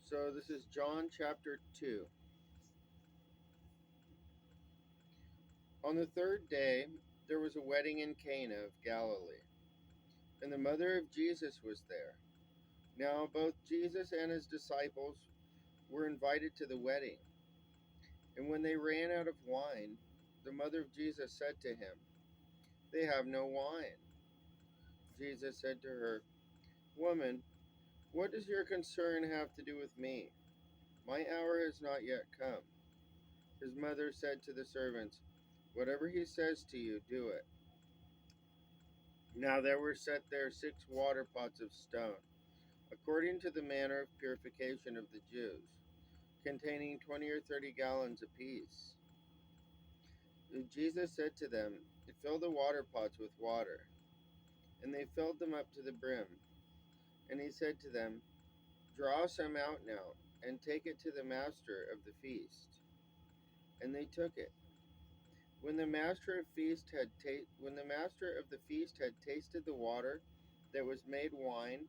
So this is John chapter 2. On the third day, there was a wedding in Cana of Galilee, and the mother of Jesus was there. Now both Jesus and his disciples were invited to the wedding. And when they ran out of wine, the mother of Jesus said to him, "They have no wine." Jesus said to her, "Woman, what does your concern have to do with me? My hour has not yet come." His mother said to the servants, "Whatever he says to you, do it." Now there were set there 6 water pots of stone, according to the manner of purification of the Jews, containing 20 or 30 gallons apiece. Jesus said to them, "Fill the water pots with water." And they filled them up to the brim. And he said to them, "Draw some out now, and take it to the master of the feast." And they took it. When the master of the feast had tasted the water that was made wine,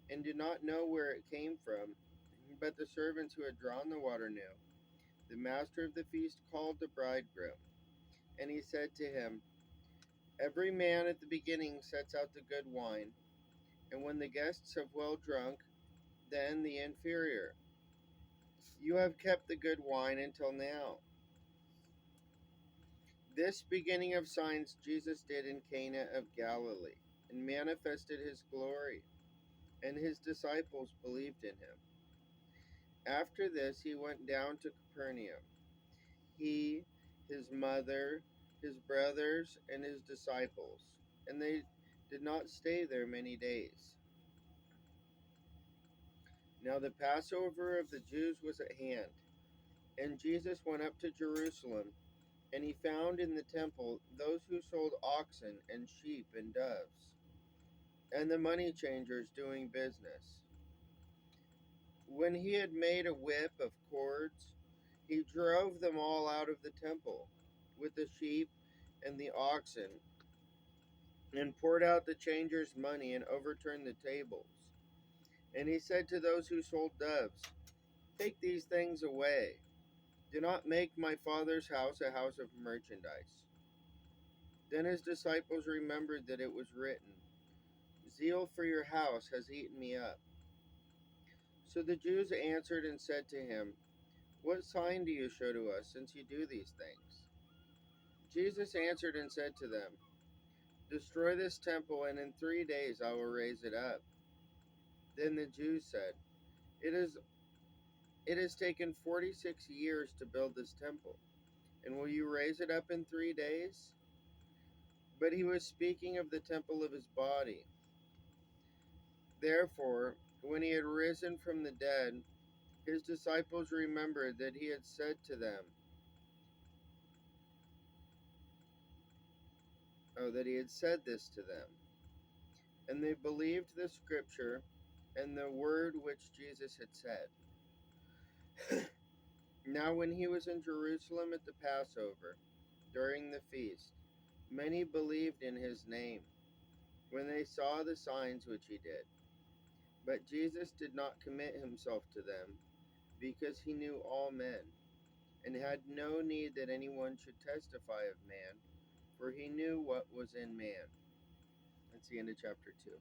and did not know where it came from, but the servants who had drawn the water knew, the master of the feast called the bridegroom, and he said to him, "Every man at the beginning sets out the good wine, and when the guests have well drunk, then the inferior. You have kept the good wine until now." This beginning of signs Jesus did in Cana of Galilee, and manifested his glory, and his disciples believed in him. After this he went down to Capernaum, he, his mother, his brothers, and his disciples, and they did not stay there many days. Now the Passover of the Jews was at hand, and Jesus went up to Jerusalem, and he found in the temple those who sold oxen and sheep and doves, and the money changers doing business. When he had made a whip of cords, he drove them all out of the temple with the sheep and the oxen, and poured out the changers' money and overturned the tables. And he said to those who sold doves, "Take these things away. Do not make my Father's house a house of merchandise." Then his disciples remembered that it was written, "Zeal for your house has eaten me up." So the Jews answered and said to him, "What sign do you show to us, since you do these things?" Jesus answered and said to them, "Destroy this temple, and in 3 days I will raise it up." Then the Jews said, It has taken 46 years to build this temple, and will you raise it up in 3 days?" But he was speaking of the temple of his body. Therefore, when he had risen from the dead, his disciples remembered that he had said this to them, and they believed the scripture and the word which Jesus had said. Now when he was in Jerusalem at the Passover, during the feast, many believed in his name, when they saw the signs which he did. But Jesus did not commit himself to them, because he knew all men, and had no need that anyone should testify of man, for he knew what was in man. That's the end of chapter 2.